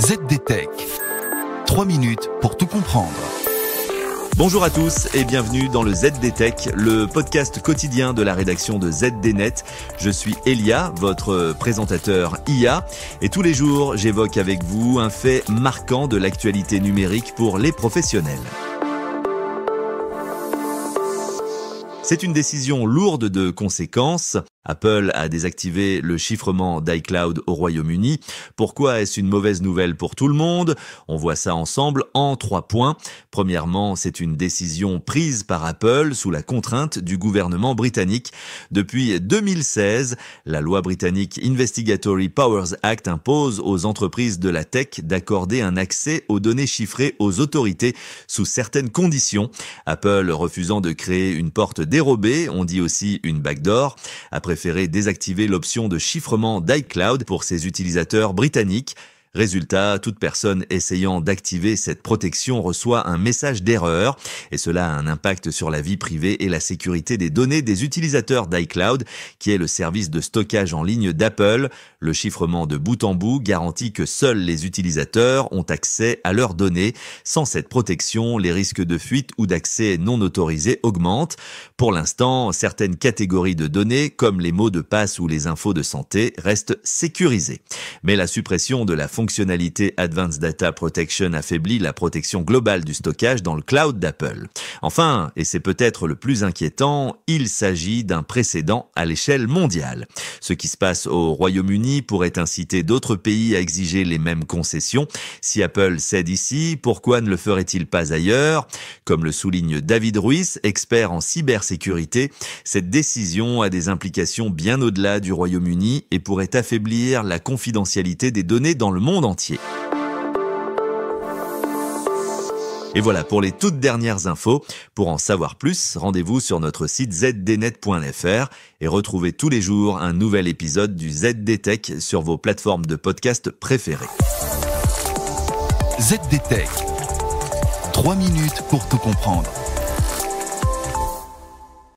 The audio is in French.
ZDTech. 3 minutes pour tout comprendre. Bonjour à tous et bienvenue dans le ZDTech, le podcast quotidien de la rédaction de ZDNet. Je suis Elia, votre présentateur IA, et tous les jours j'évoque avec vous un fait marquant de l'actualité numérique pour les professionnels. C'est une décision lourde de conséquences. Apple a désactivé le chiffrement d'iCloud au Royaume-Uni. Pourquoi est-ce une mauvaise nouvelle pour tout le monde ? On voit ça ensemble en 3 points. Premièrement, c'est une décision prise par Apple sous la contrainte du gouvernement britannique. Depuis 2016, la loi britannique Investigatory Powers Act impose aux entreprises de la tech d'accorder un accès aux données chiffrées aux autorités sous certaines conditions. Apple refusant de créer une porte dérobée, on dit aussi une backdoor, a préféré désactiver l'option de chiffrement d'iCloud pour ses utilisateurs britanniques. Résultat, toute personne essayant d'activer cette protection reçoit un message d'erreur et cela a un impact sur la vie privée et la sécurité des données des utilisateurs d'iCloud, qui est le service de stockage en ligne d'Apple. Le chiffrement de bout en bout garantit que seuls les utilisateurs ont accès à leurs données. Sans cette protection, les risques de fuite ou d'accès non autorisé augmentent. Pour l'instant, certaines catégories de données, comme les mots de passe ou les infos de santé, restent sécurisées. Mais la suppression de la fonctionnalité Advanced Data Protection affaiblit la protection globale du stockage dans le cloud d'Apple. Enfin, et c'est peut-être le plus inquiétant, il s'agit d'un précédent à l'échelle mondiale. Ce qui se passe au Royaume-Uni pourrait inciter d'autres pays à exiger les mêmes concessions. Si Apple cède ici, pourquoi ne le ferait-il pas ailleurs ? Comme le souligne David Ruiz, expert en cybersécurité, cette décision a des implications bien au-delà du Royaume-Uni et pourrait affaiblir la confidentialité des données dans le monde entier. Et voilà pour les toutes dernières infos. Pour en savoir plus, rendez-vous sur notre site zdnet.fr et retrouvez tous les jours un nouvel épisode du ZDTech sur vos plateformes de podcast préférées. ZDTech. 3 minutes pour tout comprendre.